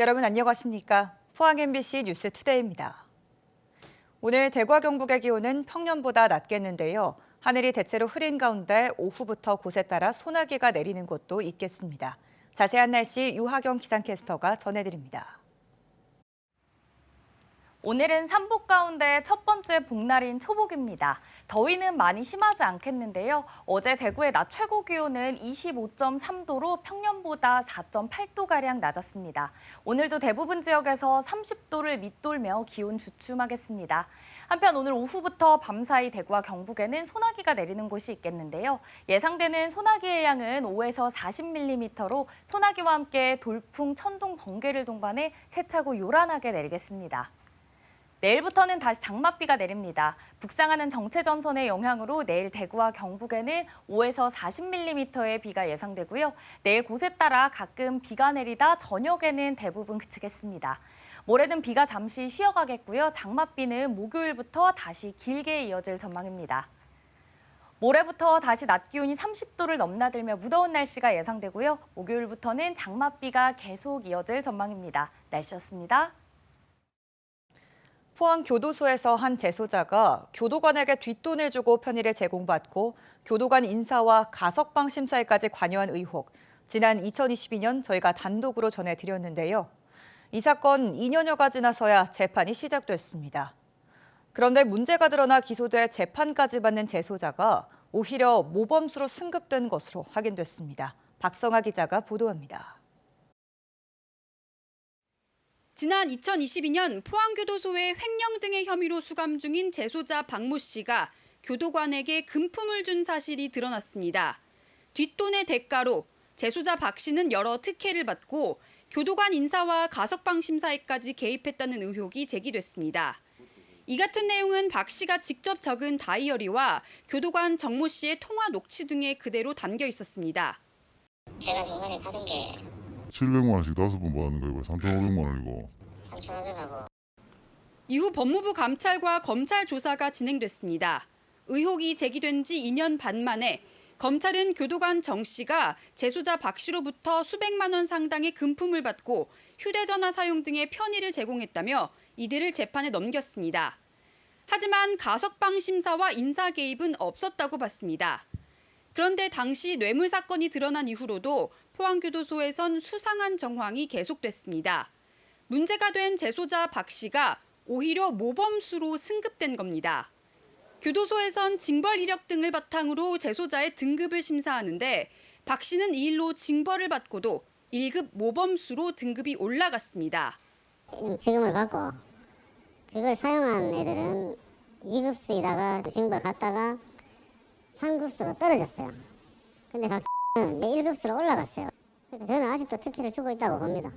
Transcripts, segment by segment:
여러분 안녕하십니까? 포항 MBC 뉴스투데이입니다. 오늘 대구와 경북의 기온은 평년보다 낮겠는데요. 하늘이 대체로 흐린 가운데 오후부터 곳에 따라 소나기가 내리는 곳도 있겠습니다. 자세한 날씨 유하경 기상캐스터가 전해드립니다. 오늘은 삼복 가운데 첫 번째 복날인 초복입니다. 더위는 많이 심하지 않겠는데요. 어제 대구의 낮 최고 기온은 25.3도로 평년보다 4.8도가량 낮았습니다. 오늘도 대부분 지역에서 30도를 밑돌며 기온 주춤하겠습니다. 한편 오늘 오후부터 밤사이 대구와 경북에는 소나기가 내리는 곳이 있겠는데요. 예상되는 소나기의 양은 5에서 40mm로 소나기와 함께 돌풍, 천둥, 번개를 동반해 세차고 요란하게 내리겠습니다. 내일부터는 다시 장맛비가 내립니다. 북상하는 정체전선의 영향으로 내일 대구와 경북에는 5에서 40mm의 비가 예상되고요. 내일 곳에 따라 가끔 비가 내리다 저녁에는 대부분 그치겠습니다. 모레는 비가 잠시 쉬어가겠고요. 장맛비는 목요일부터 다시 길게 이어질 전망입니다. 모레부터 다시 낮 기온이 30도를 넘나들며 무더운 날씨가 예상되고요. 목요일부터는 장맛비가 계속 이어질 전망입니다. 날씨였습니다. 포항 교도소에서 한 재소자가 교도관에게 뒷돈을 주고 편의를 제공받고 교도관 인사와 가석방 심사에까지 관여한 의혹. 지난 2022년 저희가 단독으로 전해드렸는데요. 이 사건 2년여가 지나서야 재판이 시작됐습니다. 그런데 문제가 드러나 기소돼 재판까지 받는 재소자가 오히려 모범수로 승급된 것으로 확인됐습니다. 박성아 기자가 보도합니다. 지난 2022년 포항교도소의 횡령 등의 혐의로 수감 중인 재소자 박모 씨가 교도관에게 금품을 준 사실이 드러났습니다. 뒷돈의 대가로 재소자 박 씨는 여러 특혜를 받고 교도관 인사와 가석방 심사에까지 개입했다는 의혹이 제기됐습니다. 이 같은 내용은 박 씨가 직접 적은 다이어리와 교도관 정모 씨의 통화 녹취 등에 그대로 담겨 있었습니다. 제가 중간에 받은 게 700만 원씩 5번 받는 거 이거 3,500만 원이고 3,500하고 이후 법무부 감찰과 검찰 조사가 진행됐습니다. 의혹이 제기된 지 2년 반 만에 검찰은 교도관 정 씨가 재소자 박 씨로부터 수백만 원 상당의 금품을 받고 휴대전화 사용 등의 편의를 제공했다며 이들을 재판에 넘겼습니다. 하지만 가석방 심사와 인사 개입은 없었다고 봤습니다. 그런데 당시 뇌물 사건이 드러난 이후로도 포항교도소에선 수상한 정황이 계속됐습니다. 문제가 된 재소자 박 씨가 오히려 모범수로 승급된 겁니다. 교도소에선 징벌 이력 등을 바탕으로 재소자의 등급을 심사하는데 박 씨는 이 일로 징벌을 받고도 1급 모범수로 등급이 올라갔습니다. 지금을 받고 그걸 사용한 애들은 2급수에다가 징벌 갔다가 3급수로 떨어졌어요. 근데 박는 1급수로 올라갔어요. 그러니까 저는 아직도 특혜를 주고 있다고 봅니다.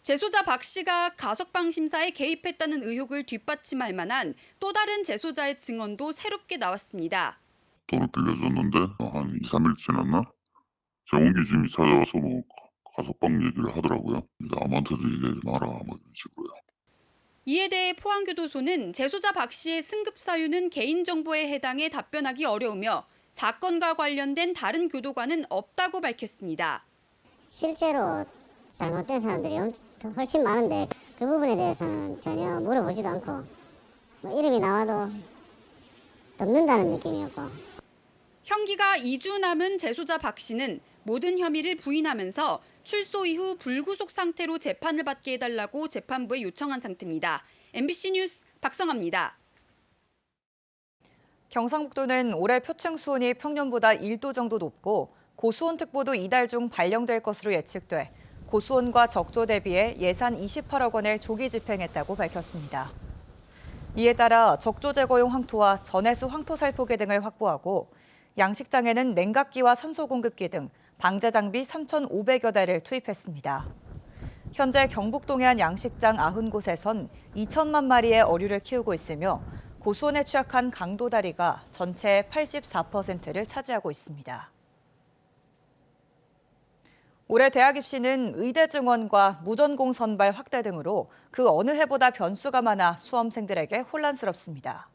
재소자 박 씨가 가석방 심사에 개입했다는 의혹을 뒷받침할 만한 또 다른 재소자의 증언도 새롭게 나왔습니다. 돈을 빌려줬는데 한 2, 3일 지났나? 정훈기님이 찾아와서 뭐 가석방 얘기를 하더라고요. 이제 아무한테도 얘기하지 마라 뭐 이런 식으로요. 이에 대해 포항교도소는 재소자 박 씨의 승급 사유는 개인정보에 해당해 답변하기 어려우며 사건과 관련된 다른 교도관은 없다고 밝혔습니다. 실제로 잘못된 사람들이 훨씬 많은데 그 부분에 대해서는 전혀 물어보지도 않고 뭐 이름이 나와도 덮는다는 느낌이었고. 형기가 2주 남은 재소자 박 씨는 모든 혐의를 부인하면서 출소 이후 불구속 상태로 재판을 받게 해달라고 재판부에 요청한 상태입니다. MBC 뉴스 박성아입니다. 경상북도는 올해 표층 수온이 평년보다 1도 정도 높고 고수온특보도 이달 중 발령될 것으로 예측돼 고수온과 적조 대비해 예산 28억 원을 조기 집행했다고 밝혔습니다. 이에 따라 적조 제거용 황토와 전해수 황토 살포기 등을 확보하고 양식장에는 냉각기와 산소 공급기 등 방제 장비 3,500여 대를 투입했습니다. 현재 경북 동해안 양식장 90곳에선 2천만 마리의 어류를 키우고 있으며 고수온에 취약한 강도다리가 전체의 84%를 차지하고 있습니다. 올해 대학 입시는 의대 증원과 무전공 선발 확대 등으로 그 어느 해보다 변수가 많아 수험생들에게 혼란스럽습니다.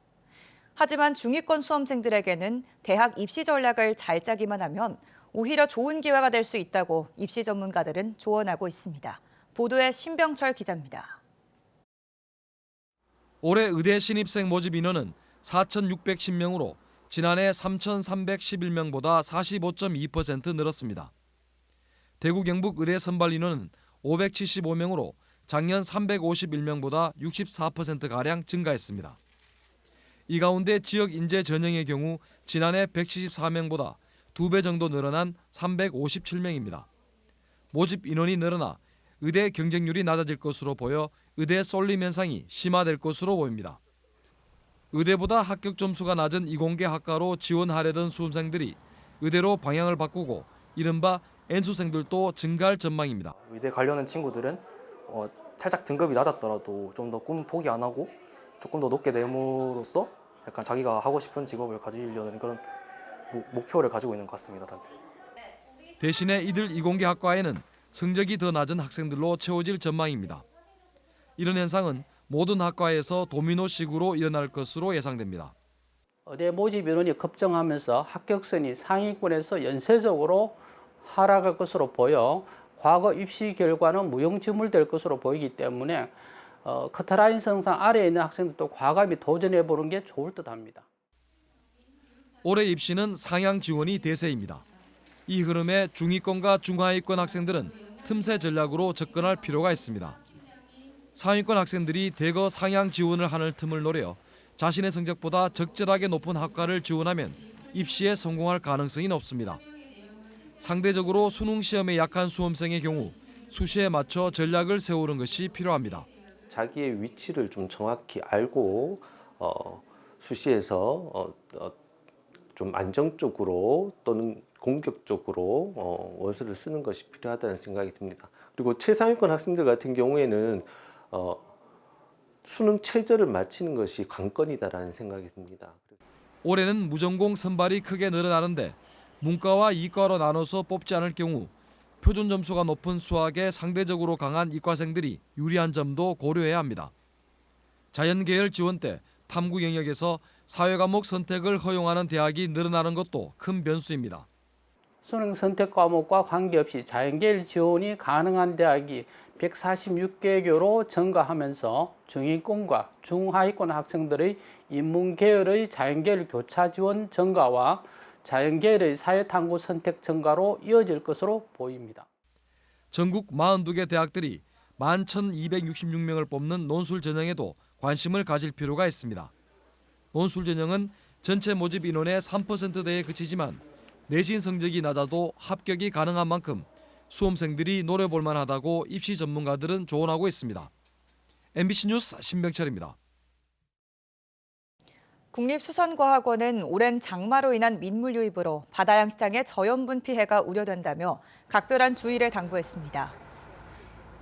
하지만 중위권 수험생들에게는 대학 입시 전략을 잘 짜기만 하면 오히려 좋은 기회가 될 수 있다고 입시 전문가들은 조언하고 있습니다. 보도에 신병철 기자입니다. 올해 의대 신입생 모집 인원은 4,610명으로 지난해 3,311명보다 45.2% 늘었습니다. 대구 경북 의대 선발 인원은 575명으로 작년 351명보다 64%가량 증가했습니다. 이 가운데 지역 인재 전형의 경우 지난해 174명보다 2배 정도 늘어난 357명입니다. 모집 인원이 늘어나 의대 경쟁률이 낮아질 것으로 보여 의대 쏠림 현상이 심화될 것으로 보입니다. 의대보다 합격 점수가 낮은 이공계 학과로 지원하려던 수험생들이 의대로 방향을 바꾸고 이른바 N수생들도 증가할 전망입니다. 의대 가려는 친구들은 살짝 등급이 낮았더라도 좀 더 꿈 포기 안 하고 조금 더 높게 내므로써 약간 자기가 하고 싶은 직업을 가지려는 그런 목표를 가지고 있는 것 같습니다. 다들. 대신에 이들 이공계 학과에는 성적이 더 낮은 학생들로 채워질 전망입니다. 이런 현상은 모든 학과에서 도미노식으로 일어날 것으로 예상됩니다. 의대 모집 인원이 급증하면서 합격선이 상위권에서 연쇄적으로 하락할 것으로 보여 과거 입시 결과는 무용지물될 것으로 보이기 때문에 커트라인 성상 아래에 있는 학생들도 과감히 도전해보는 게 좋을 듯합니다. 올해 입시는 상향 지원이 대세입니다. 이 흐름에 중위권과 중하위권 학생들은 틈새 전략으로 접근할 필요가 있습니다. 상위권 학생들이 대거 상향 지원을 하는 틈을 노려 자신의 성적보다 적절하게 높은 학과를 지원하면 입시에 성공할 가능성이 높습니다. 상대적으로 수능 시험에 약한 수험생의 경우 수시에 맞춰 전략을 세우는 것이 필요합니다. 자기의 위치를 좀 정확히 알고 수시에서 좀 안정적으로 또는 공격적으로 원서를 쓰는 것이 필요하다는 생각이 듭니다. 그리고 최상위권 학생들 같은 경우에는 수능 최저를 맞추는 것이 관건이다라는 생각이 듭니다. 올해는 무전공 선발이 크게 늘어나는데 문과와 이과로 나눠서 뽑지 않을 경우 표준 점수가 높은 수학에 상대적으로 강한 이과생들이 유리한 점도 고려해야 합니다. 자연계열 지원 때 탐구 영역에서 사회과목 선택을 허용하는 대학이 늘어나는 것도 큰 변수입니다. 수능 선택 과목과 관계없이 자연계열 지원이 가능한 대학이 146개교로 증가하면서 중위권과 중하위권 학생들의 인문계열의 자연계열 교차 지원 증가와 자연계열의 사회탐구 선택 증가로 이어질 것으로 보입니다. 전국 42개 대학들이 11,266명을 뽑는 논술 전형에도 관심을 가질 필요가 있습니다. 논술 전형은 전체 모집 인원의 3%대에 그치지만 내신 성적이 낮아도 합격이 가능한 만큼 수험생들이 노려볼 만하다고 입시 전문가들은 조언하고 있습니다. MBC 뉴스 신병철입니다. 국립수산과학원은 오랜 장마로 인한 민물 유입으로 바다양 시장의 저염분 피해가 우려된다며 각별한 주의를 당부했습니다.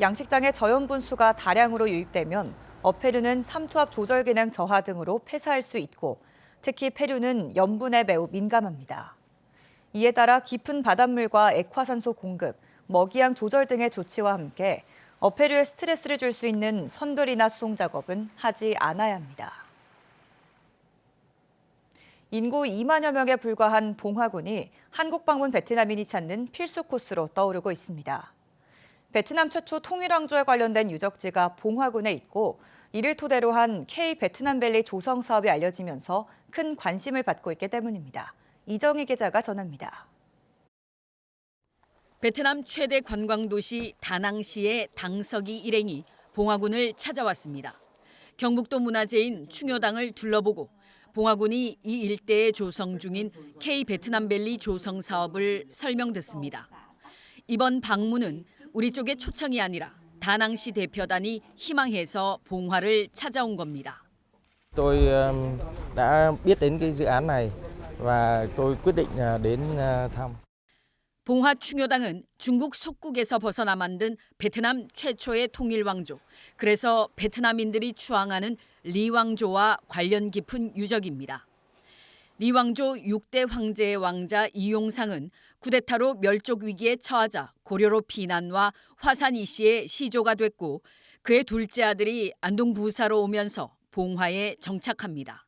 양식장의 저염분 수가 다량으로 유입되면 어패류는 삼투압 조절 기능 저하 등으로 폐사할 수 있고 특히 폐류는 염분에 매우 민감합니다. 이에 따라 깊은 바닷물과 액화산소 공급, 먹이양 조절 등의 조치와 함께 어패류에 스트레스를 줄 수 있는 선별이나 수송 작업은 하지 않아야 합니다. 인구 2만여 명에 불과한 봉화군이 한국 방문 베트남인이 찾는 필수 코스로 떠오르고 있습니다. 베트남 최초 통일왕조에 관련된 유적지가 봉화군에 있고 이를 토대로 한 K-베트남밸리 조성 사업이 알려지면서 큰 관심을 받고 있기 때문입니다. 이정희 기자가 전합니다. 베트남 최대 관광도시 다낭시의 당서기 일행이 봉화군을 찾아왔습니다. 경북도 문화재인 충효당을 둘러보고 봉화군이 이 일대에 조성 중인 K-베트남밸리 조성 사업을 설명듣습니다. 이번 방문은 우리 쪽의 초청이 아니라 다낭시 대표단이 희망해서 봉화를 찾아온 겁니다. Tôi đã biết đến cái dự án này và tôi quyết định đến thăm. 봉화 충효당은 중국 속국에서 벗어나 만든 베트남 최초의 통일 왕조. 그래서 베트남인들이 추앙하는 리왕조와 관련 깊은 유적입니다. 리왕조 6대 황제의 왕자 이용상은 쿠데타로 멸족 위기에 처하자 고려로 피난와 화산 이씨의 시조가 됐고 그의 둘째 아들이 안동 부사로 오면서 봉화에 정착합니다.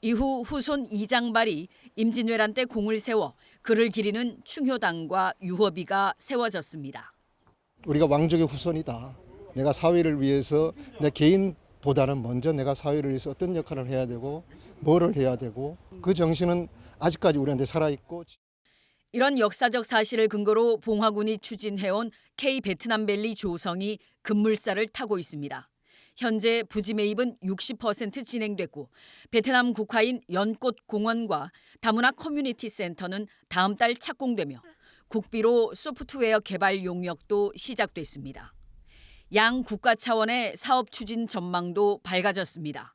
이후 후손 이장발이 임진왜란 때 공을 세워 그를 기리는 충효당과 유허비가 세워졌습니다. 우리가 왕족의 후손이다. 내가 사회를 위해서 내 개인보다는 먼저 내가 사회를 위해서 어떤 역할을 해야 되고 뭐를 해야 되고 그 정신은 아직까지 우리한테 살아있고. 이런 역사적 사실을 근거로 봉화군이 추진해온 K-베트남밸리 조성이 급물살을 타고 있습니다. 현재 부지 매입은 60% 진행됐고 베트남 국화인 연꽃 공원과 다문화 커뮤니티 센터는 다음 달 착공되며 국비로 소프트웨어 개발 용역도 시작됐습니다. 양 국가 차원의 사업 추진 전망도 밝아졌습니다.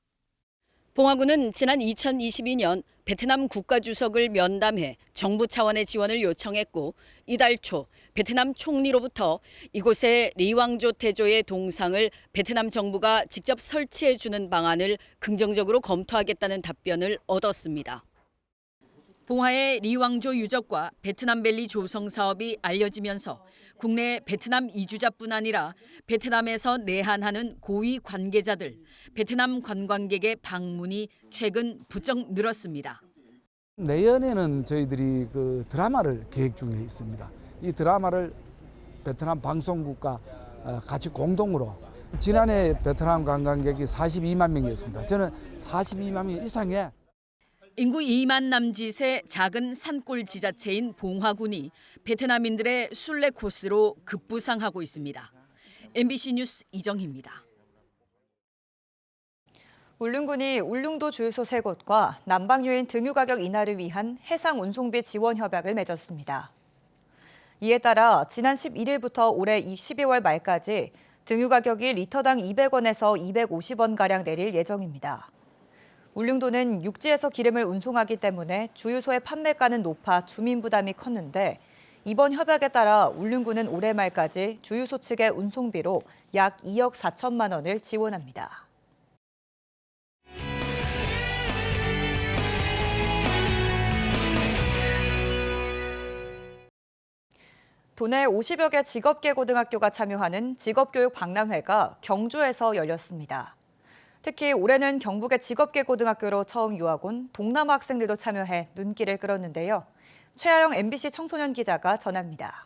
봉화군은 지난 2022년 베트남 국가주석을 면담해 정부 차원의 지원을 요청했고 이달 초 베트남 총리로부터 이곳에 리왕조 태조의 동상을 베트남 정부가 직접 설치해주는 방안을 긍정적으로 검토하겠다는 답변을 얻었습니다. 봉화의 리왕조 유적과 베트남밸리 조성 사업이 알려지면서 국내 베트남 이주자뿐 아니라 베트남에서 내한하는 고위 관계자들, 베트남 관광객의 방문이 최근 부쩍 늘었습니다. 내년에는 저희들이 그 드라마를 계획 중에 있습니다. 이 드라마를 베트남 방송국과 같이 공동으로 지난해 베트남 관광객이 42만 명이었습니다. 저는 42만 명 이상의 인구 2만 남짓의 작은 산골 지자체인 봉화군이 베트남인들의 순례 코스로 급부상하고 있습니다. MBC 뉴스 이정희입니다. 울릉군이 울릉도 주유소 3곳과 난방요인 등유 가격 인하를 위한 해상 운송비 지원 협약을 맺었습니다. 이에 따라 지난 11일부터 올해 12월 말까지 등유 가격이 리터당 200원에서 250원가량 내릴 예정입니다. 울릉도는 육지에서 기름을 운송하기 때문에 주유소의 판매가는 높아 주민 부담이 컸는데 이번 협약에 따라 울릉군은 올해 말까지 주유소 측의 운송비로 약 2억 4천만 원을 지원합니다. 도내 50여 개 직업계고등학교가 참여하는 직업교육 박람회가 경주에서 열렸습니다. 특히 올해는 경북의 직업계고등학교로 처음 유학 온 동남아 학생들도 참여해 눈길을 끌었는데요. 최하영 MBC 청소년 기자가 전합니다.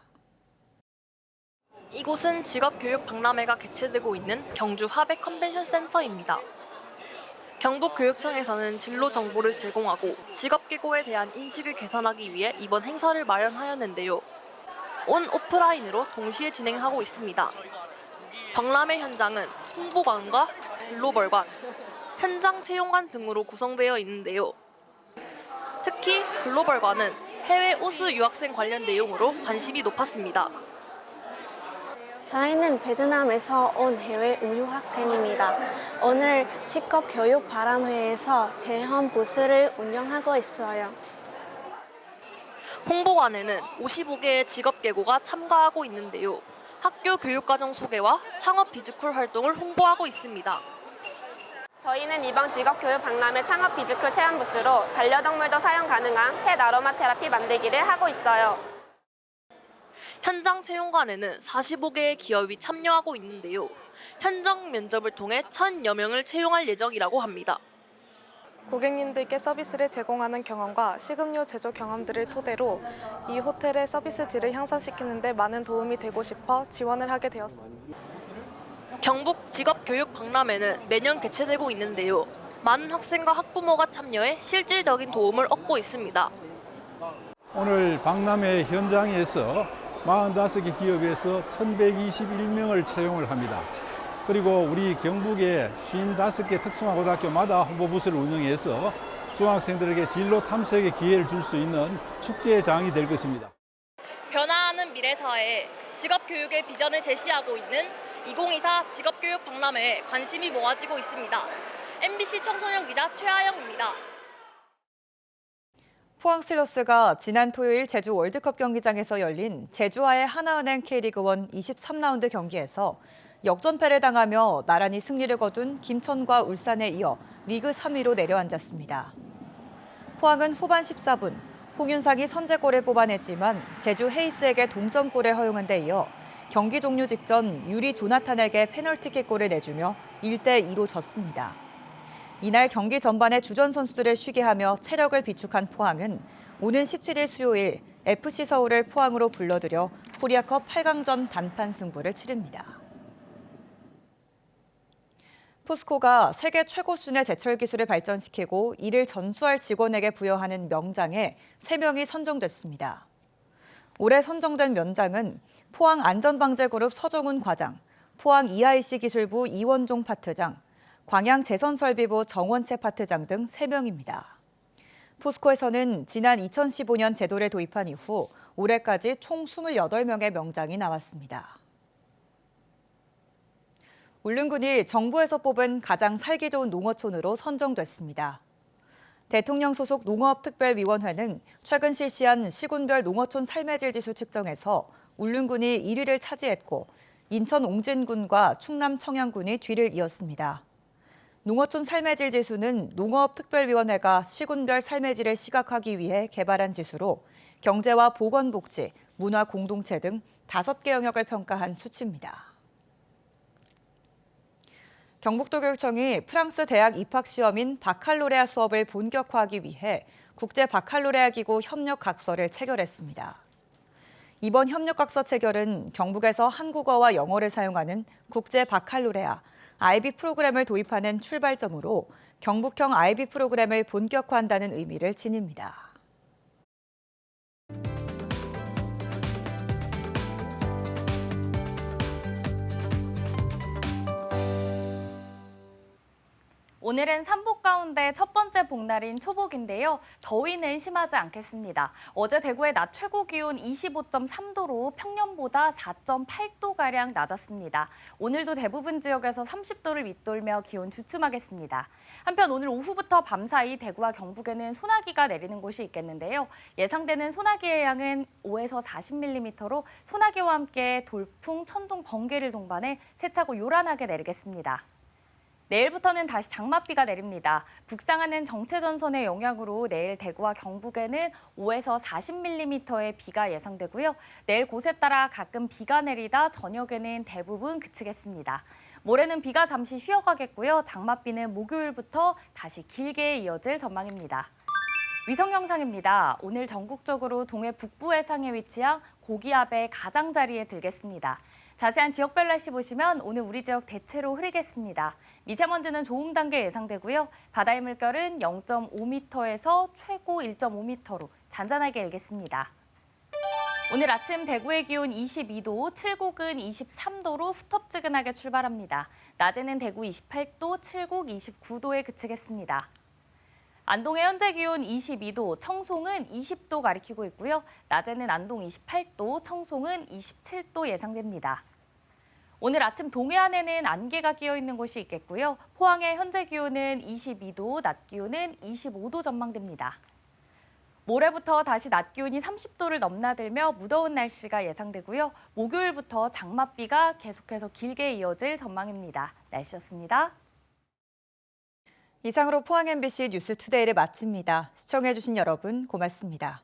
이곳은 직업교육 박람회가 개최되고 있는 경주 화백 컨벤션 센터입니다. 경북교육청에서는 진로 정보를 제공하고 직업계고에 대한 인식을 개선하기 위해 이번 행사를 마련하였는데요. 온 오프라인으로 동시에 진행하고 있습니다. 박람회 현장은 홍보관과 글로벌관, 현장 채용관 등으로 구성되어 있는데요. 특히 글로벌관은 해외 우수 유학생 관련 내용으로 관심이 높았습니다. 저희는 베트남에서 온 해외 유학생입니다. 오늘 직업교육 박람회에서 체험 부스를 운영하고 있어요. 홍보관에는 55개의 직업계고가 참가하고 있는데요. 학교 교육과정 소개와 창업 비즈쿨 활동을 홍보하고 있습니다. 저희는 이번 직업교육 박람회 창업 비즈쿨 체험 부스로 반려동물도 사용 가능한 펫 아로마 테라피 만들기를 하고 있어요. 현장 채용관에는 45개의 기업이 참여하고 있는데요. 현장 면접을 통해 1,000여 명을 채용할 예정이라고 합니다. 고객님들께 서비스를 제공하는 경험과 식음료 제조 경험들을 토대로 이 호텔의 서비스 질을 향상시키는 데 많은 도움이 되고 싶어 지원을 하게 되었습니다. 경북 직업교육 박람회는 매년 개최되고 있는데요. 많은 학생과 학부모가 참여해 실질적인 도움을 얻고 있습니다. 오늘 박람회 현장에서 45개 기업에서 1,121명을 채용을 합니다. 그리고 우리 경북의 55개 특성화 고등학교마다 홍보부스를 운영해서 중학생들에게 진로 탐색의 기회를 줄 수 있는 축제장이 될 것입니다. 변화하는 미래사회에 직업교육의 비전을 제시하고 있는 2024 직업교육 박람회에 관심이 모아지고 있습니다. MBC 청소년 기자 최하영입니다. 포항 스틸러스가 지난 토요일 제주 월드컵 경기장에서 열린 제주와의 하나은행 K리그1 23라운드 경기에서 역전패를 당하며 나란히 승리를 거둔 김천과 울산에 이어 리그 3위로 내려앉았습니다. 포항은 후반 14분 홍윤상이 선제골을 뽑아냈지만 제주 헤이스에게 동점골을 허용한 데 이어 경기 종료 직전 유리 조나탄에게 페널티킥골을 내주며 1대2로 졌습니다. 이날 경기 전반에 주전 선수들을 쉬게 하며 체력을 비축한 포항은 오는 17일 수요일 FC 서울을 포항으로 불러들여 코리아컵 8강전 단판 승부를 치릅니다. 포스코가 세계 최고 수준의 제철 기술을 발전시키고 이를 전수할 직원에게 부여하는 명장에 3명이 선정됐습니다. 올해 선정된 명장은 포항 안전방재그룹 서정훈 과장, 포항 EIC 기술부 이원종 파트장, 광양 재선설비부 정원채 파트장 등 3명입니다. 포스코에서는 지난 2015년 제도를 도입한 이후 올해까지 총 28명의 명장이 나왔습니다. 울릉군이 정부에서 뽑은 가장 살기 좋은 농어촌으로 선정됐습니다. 대통령 소속 농어업특별위원회는 최근 실시한 시군별 농어촌 삶의 질 지수 측정에서 울릉군이 1위를 차지했고 인천 옹진군과 충남 청양군이 뒤를 이었습니다. 농어촌 삶의 질 지수는 농어업특별위원회가 시군별 삶의 질을 시각하기 위해 개발한 지수로 경제와 보건복지, 문화 공동체 등 5개 영역을 평가한 수치입니다. 경북도교육청이 프랑스 대학 입학 시험인 바칼로레아 수업을 본격화하기 위해 국제 바칼로레아 기구 협력 각서를 체결했습니다. 이번 협력 각서 체결은 경북에서 한국어와 영어를 사용하는 국제 바칼로레아 IB 프로그램을 도입하는 출발점으로 경북형 IB 프로그램을 본격화한다는 의미를 지닙니다. 오늘은 삼복 가운데 첫 번째 복날인 초복인데요. 더위는 심하지 않겠습니다. 어제 대구의 낮 최고 기온 25.3도로 평년보다 4.8도가량 낮았습니다. 오늘도 대부분 지역에서 30도를 밑돌며 기온 주춤하겠습니다. 한편 오늘 오후부터 밤사이 대구와 경북에는 소나기가 내리는 곳이 있겠는데요. 예상되는 소나기의 양은 5에서 40mm로 소나기와 함께 돌풍, 천둥, 번개를 동반해 세차고 요란하게 내리겠습니다. 내일부터는 다시 장맛비가 내립니다. 북상하는 정체전선의 영향으로 내일 대구와 경북에는 5에서 40mm의 비가 예상되고요. 내일 곳에 따라 가끔 비가 내리다 저녁에는 대부분 그치겠습니다. 모레는 비가 잠시 쉬어가겠고요. 장맛비는 목요일부터 다시 길게 이어질 전망입니다. 위성 영상입니다. 오늘 전국적으로 동해 북부 해상에 위치한 고기압의 가장자리에 들겠습니다. 자세한 지역별 날씨 보시면 오늘 우리 지역 대체로 흐리겠습니다. 미세먼지는 좋음 단계 예상되고요. 바다의 물결은 0.5m에서 최고 1.5m로 잔잔하게 일겠습니다. 오늘 아침 대구의 기온 22도, 칠곡은 23도로 후텁지근하게 출발합니다. 낮에는 대구 28도, 칠곡 29도에 그치겠습니다. 안동의 현재 기온 22도, 청송은 20도 가리키고 있고요. 낮에는 안동 28도, 청송은 27도 예상됩니다. 오늘 아침 동해안에는 안개가 끼어 있는 곳이 있겠고요. 포항의 현재 기온은 22도, 낮 기온은 25도 전망됩니다. 모레부터 다시 낮 기온이 30도를 넘나들며 무더운 날씨가 예상되고요. 목요일부터 장맛비가 계속해서 길게 이어질 전망입니다. 날씨였습니다. 이상으로 포항 MBC 뉴스투데이를 마칩니다. 시청해주신 여러분 고맙습니다.